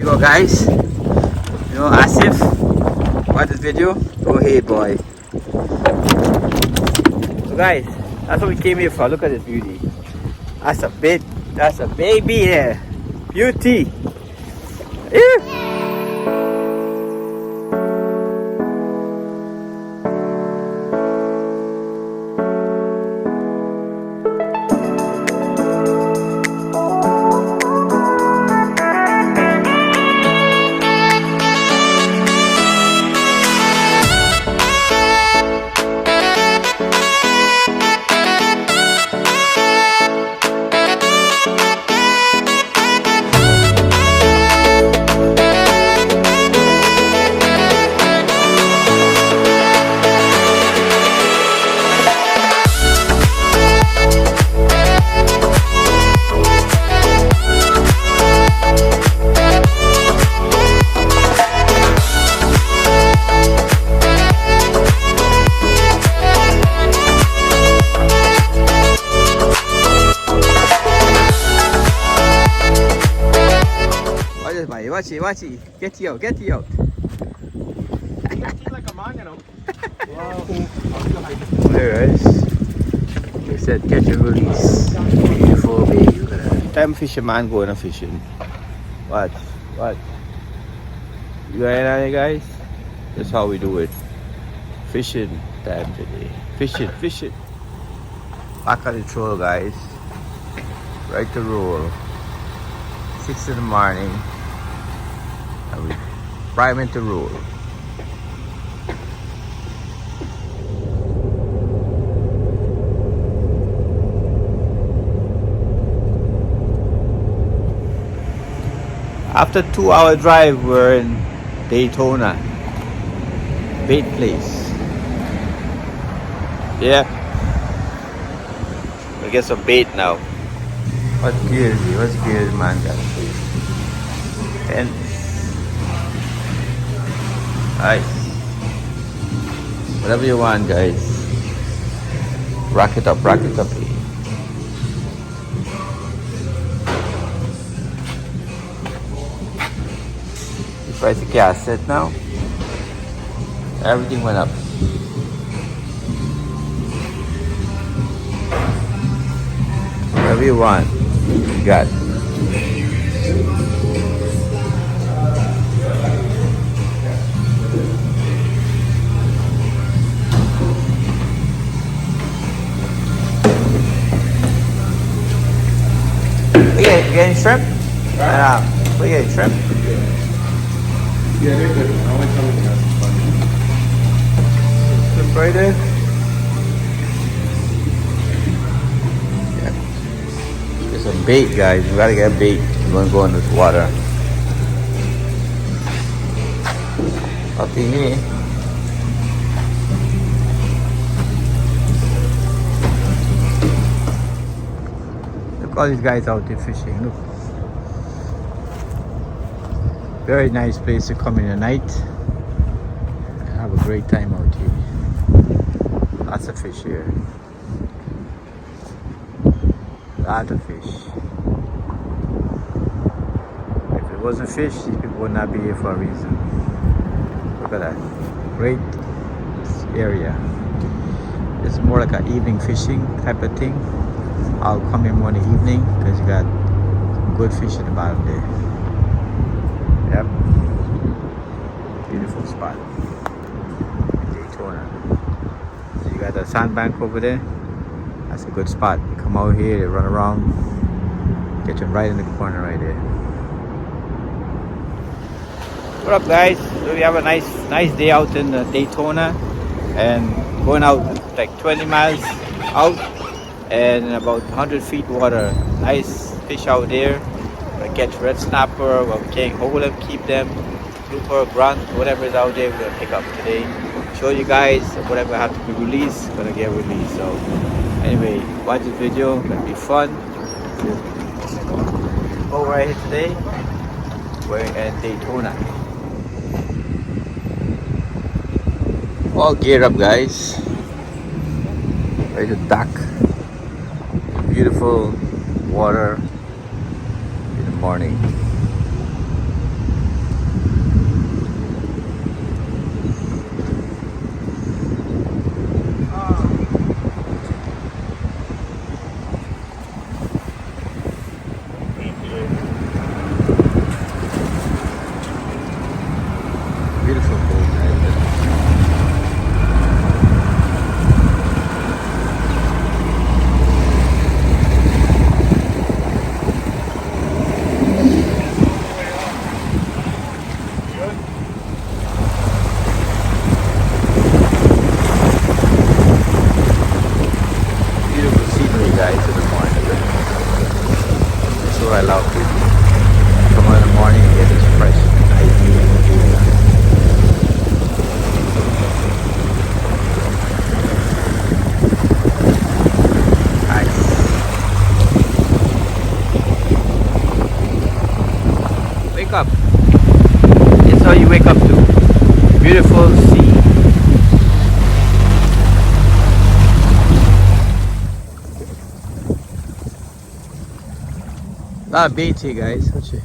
You go guys, Asif, watch this video, go ahead boy. So guys, that's what we came here for. Look at this beauty. That's a baby there. Beauty. Yeah. Watch it. Get you out. Like a man, you know. Wow. Alright. You said get your release. Beautiful baby. Look at that. Time fisherman going fishing. What? You ready guys? That's how we do it. Fishing time today. Fishing. Back on the troll guys. Right to roll. 6 in the morning. And we prime it to roll. After 2-hour drive, we're in Daytona, bait place. Yeah, we get some bait now. What's good, man? And nice. Whatever you want, guys. Rock it up. The price of gas set now. Everything went up. Whatever you want, you got. You getting shrimp? We getting shrimp. Yeah, they're good. I like something else. Shrimp right there. Yeah. Get some bait, guys. We gotta get bait. We're gonna go in this water. Up in here. All these guys out there fishing. Look, very nice place to come in the night and have a great time out here. Lots of fish here. Lot of fish. If it wasn't fish, these people would not be here for a reason. Look at that. Great area. It's more like an evening fishing type of thing. I'll come in more in the evening because you got some good fish at the bottom there. Yep. Beautiful spot. Daytona. So you got the sandbank over there. That's a good spot. You come out here, they run around, get you right in the corner right there. What up guys? So we have a nice day out in Daytona and going out like 20 miles out. And about 100 feet water. Nice fish out there. We catch red snapper, but we can't hold them, keep them. Grouper, grunt, whatever is out there, we're gonna pick up today. Show you guys whatever have to be released, gonna get released. So anyway, watch this video, gonna be fun. Go right here today. We're in Daytona. All geared up guys. Ready to dock. Beautiful water in the morning. all you wake up to. Beautiful sea. A lot of bait here, guys. Watch it.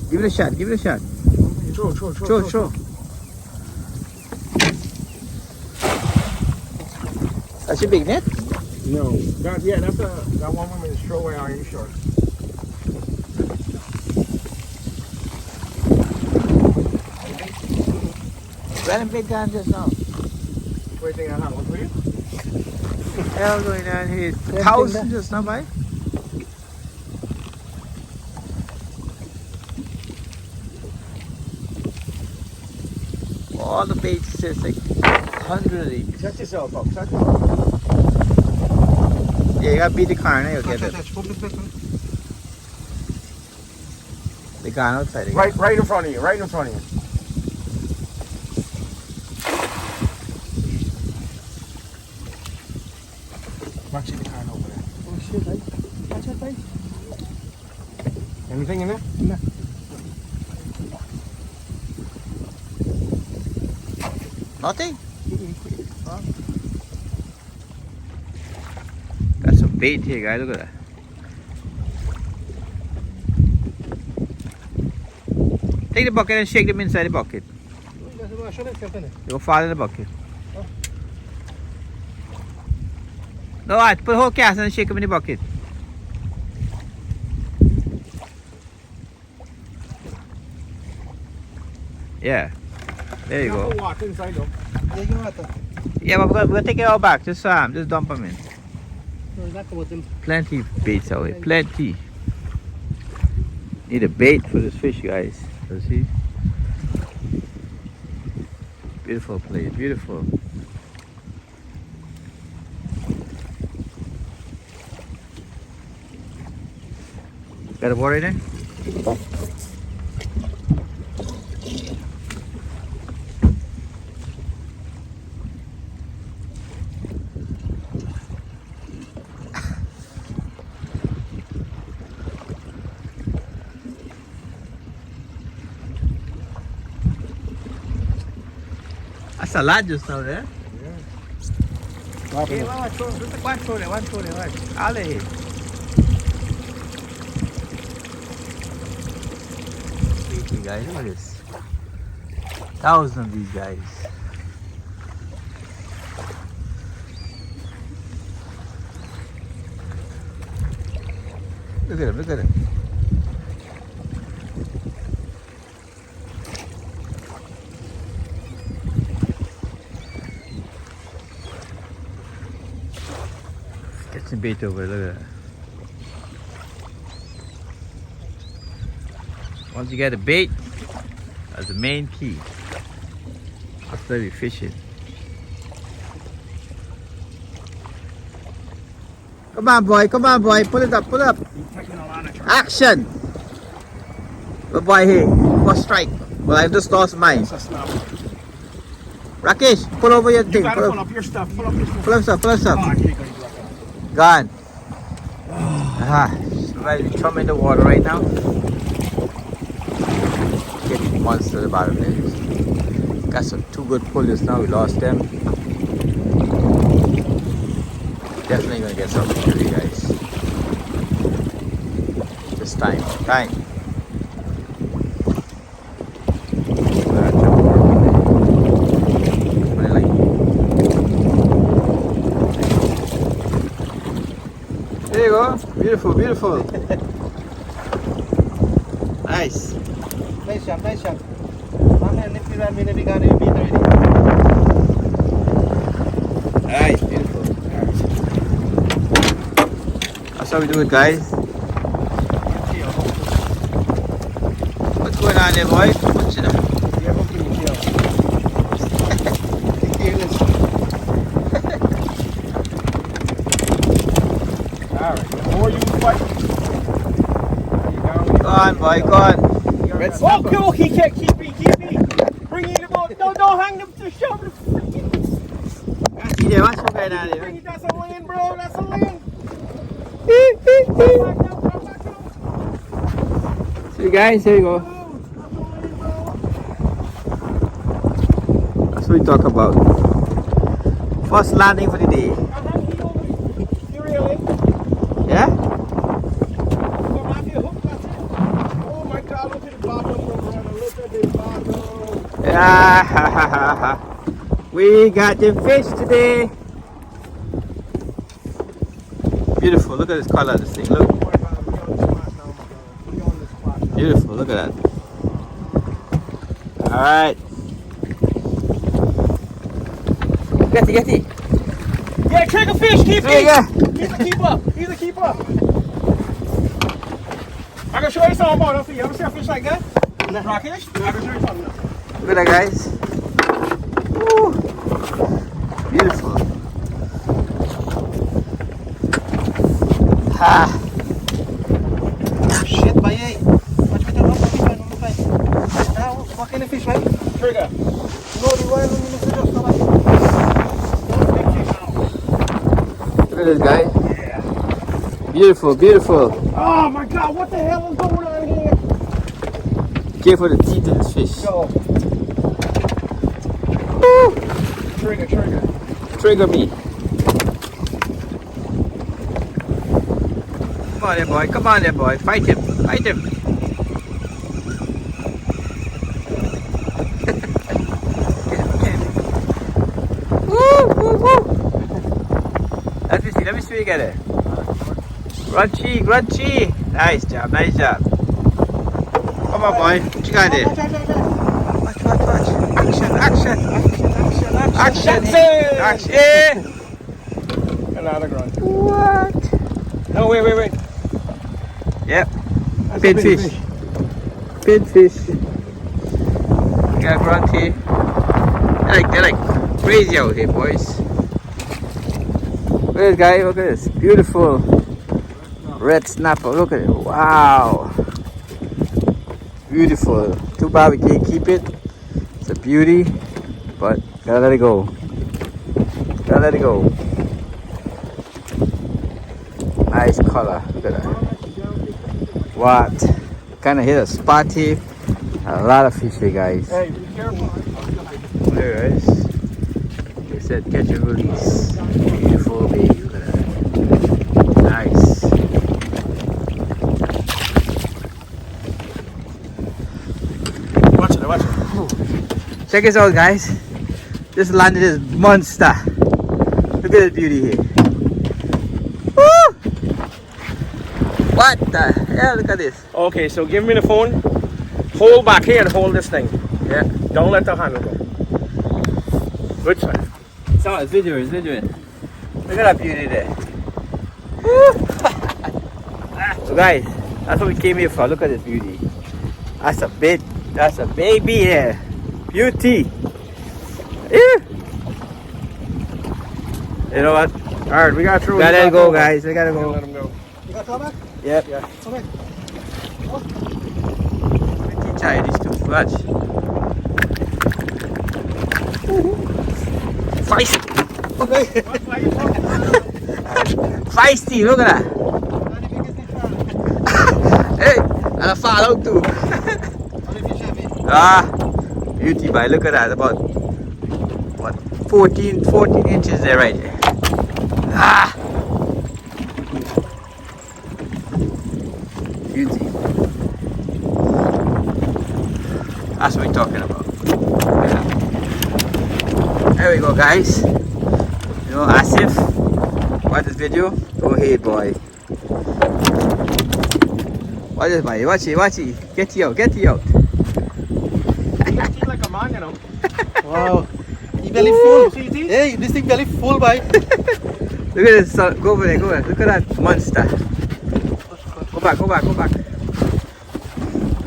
Give it a shot. Give it a shot. Throw. That's your big net? No. That's that one woman is throw away iron short. Ran a big gun just now. What do you think I have? One for you? Hell going on here. Thousand just now, by. All the baits just like 100 of these. Touch yourself up. Touch. Yeah, you gotta beat the car now, you'll get it. The gun outside again. Right in front of you. Right in front of you. Watch the car over there. Oh shit, right? Watch it, right? Anything in there? No. Nothing? Got some bait here, guys. Look at that. Take the bucket and shake them inside the bucket. They will fall in the bucket. No, I put the whole cast and shake them in the bucket. Yeah. There you go. Water inside though. Yeah, but we're gonna take it all back. Just dump them in. Plenty of baits out here. Plenty. Need a bait for this fish, guys. You see? Beautiful place. Beautiful. Got a water in there? That's a lot just now there. Yeah. Hey, one throw there. All of it. Wait, guys, look at this. Thousands of these guys. Look at him. Get some bait over, look at that. Once you get a bait, that's the main key. That's where we fishing. Come on, boy. Pull it up. Action! Good boy here. First strike. Well, I just lost mine. Rakesh, pull over your thing. Pull up your stuff. Pull up stuff. Pull up stuff. Oh, I can't go. Gone. Somebody throw me in the water right now. Get monster at the bottom there. Got some two good pullers now. We lost them. Definitely gonna get something for you guys. This time. There you go. Beautiful. Nice. Nice shot. Nice, beautiful. That's how we do it, guys. What's going on there, boy? What's in there? Go on, boy, go on. Okay, keep me. Bring in the boat. Don't hang them to shove the freaking. Yeah, what's going on Bring there? it, that's a lane, bro. That's a lane. See guys, here you go. That's what we talk about. First landing for the day. You really? Yeah? Come on, you hook, that's it. Oh my God, look at the bottom, brother. Look at the bottom. Yeah, ha, ha, ha, ha. We got the fish today. Beautiful, look at this color of this thing. Look, Oh my God, we on the spot now, my brother. We on the spot now. beautiful, look at that. Alright. Get it. Yeah, take a fish, keep There you go. He's a keeper. He's a keeper. I can show you something about it. You ever see a fish like that? Brackish? I can show you something now. Look at that, guys. Woo. Beautiful. Ha. Shit, boy, hey. Watch me down, now, what kind of fish, right? Trigger. No, the one in the just Big fish now. Look at this, guy. Yeah. Beautiful, beautiful. Oh my God, what the hell is going on here? Careful the teeth of this fish. Yo. Woo. Trigger. Trigger me. Come on there, boy. Come on there, boy. Fight him. Fight him. Woo, woo, woo. Let me see you get it. Crunchy. Nice job. Come on, boy. What you got there? Watch. Action. Another grunt. What? No, wait. Yep. That's Big a big fish. Big fish. Got grunty. They're like crazy out here, boys. Look at this guy. Look at this. Beautiful red snapper. Look at it. Wow. Beautiful. Too bad we can't keep it. It's a beauty, but gotta let it go. Nice color. Look at that. What? Kind of hit a spot here. A lot of fish here, guys. Hey, be careful. There it is. They said catch and release. Beautiful baby. Look at that. Nice. Watch it. Check this out, guys. Just landed this monster. Look at this beauty here. Woo! What the hell? Look at this. Okay, so give me the phone. Hold back here and hold this thing. Yeah. Don't let the handle go. Good side. It's videoing. Look at that beauty there. Woo! So guys, that's what we came here for. Look at this beauty. That's a baby there. Beauty. Yeah. You know what? Alright, we gotta throw We gotta go, guys. We gotta go. Let him go. You got that back? Yep. Yeah. Okay. Pretty tired, these two. Watch. Feisty. Feisty, look at that. Hey, and I fall out too. Beauty, boy. Look at that. About, what, 14 inches there, right there. Beauty. That's what we're talking about. Yeah. There we go, guys. You know, Asif, watch this video. Go ahead, boy. Watch this, boy. Watch it. Get you out. He's like a man, you know. Wow. He belly full. See his teeth? Hey, this thing belly full, boy. Look at this. Go over there. Look at that monster. Go back.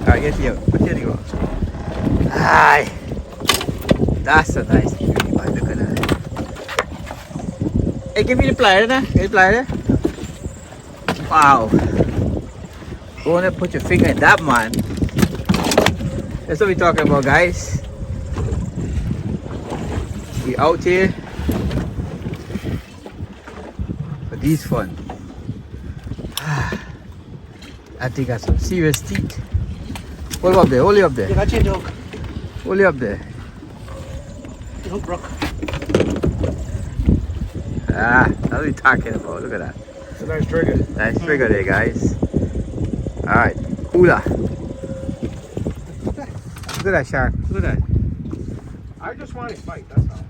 Alright, get you out. There you go. Aye. That's a nice beauty, boy. Look at that. Hey, give me the plier there. Get the plier there. Wow. Go on and put your finger in that, man. That's what we're talking about, guys. We out here for these fun. I think got some serious teeth. Hold up there, hold it up You there. gotta change the hook. Hold it up there. The hook broke. Ah, that's what we're talking about. Look at that. It's a nice trigger. Nice trigger there, guys. Alright, cooler. Look at that shark. Look at that. I just want to fight, that's all.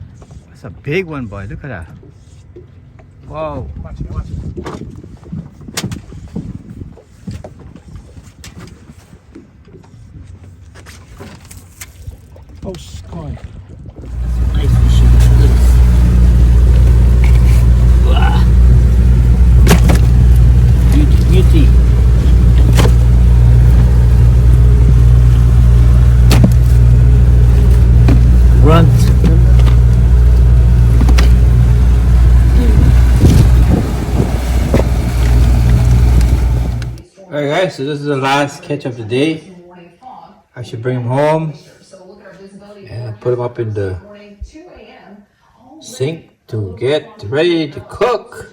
That's a big one, boy. Look at that. Whoa. Watch it, watch it. Oh, sky. Nice fishing. Beauty, beauty. Grunt. Alright guys, so this is the last catch of the day. I should bring him home and put him up in the sink to get ready to cook.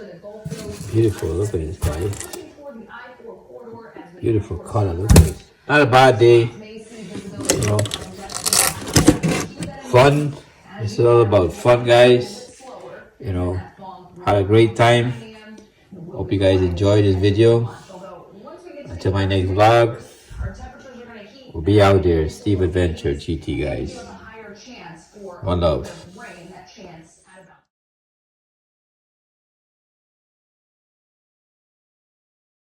Beautiful, look at this guy. Beautiful color, look at this. Not a bad day, you know. Fun, this is all about fun, guys. You know, had a great time. Hope you guys enjoyed this video. Until my next vlog, we'll be out there. Steve Adventure GT, guys. One love.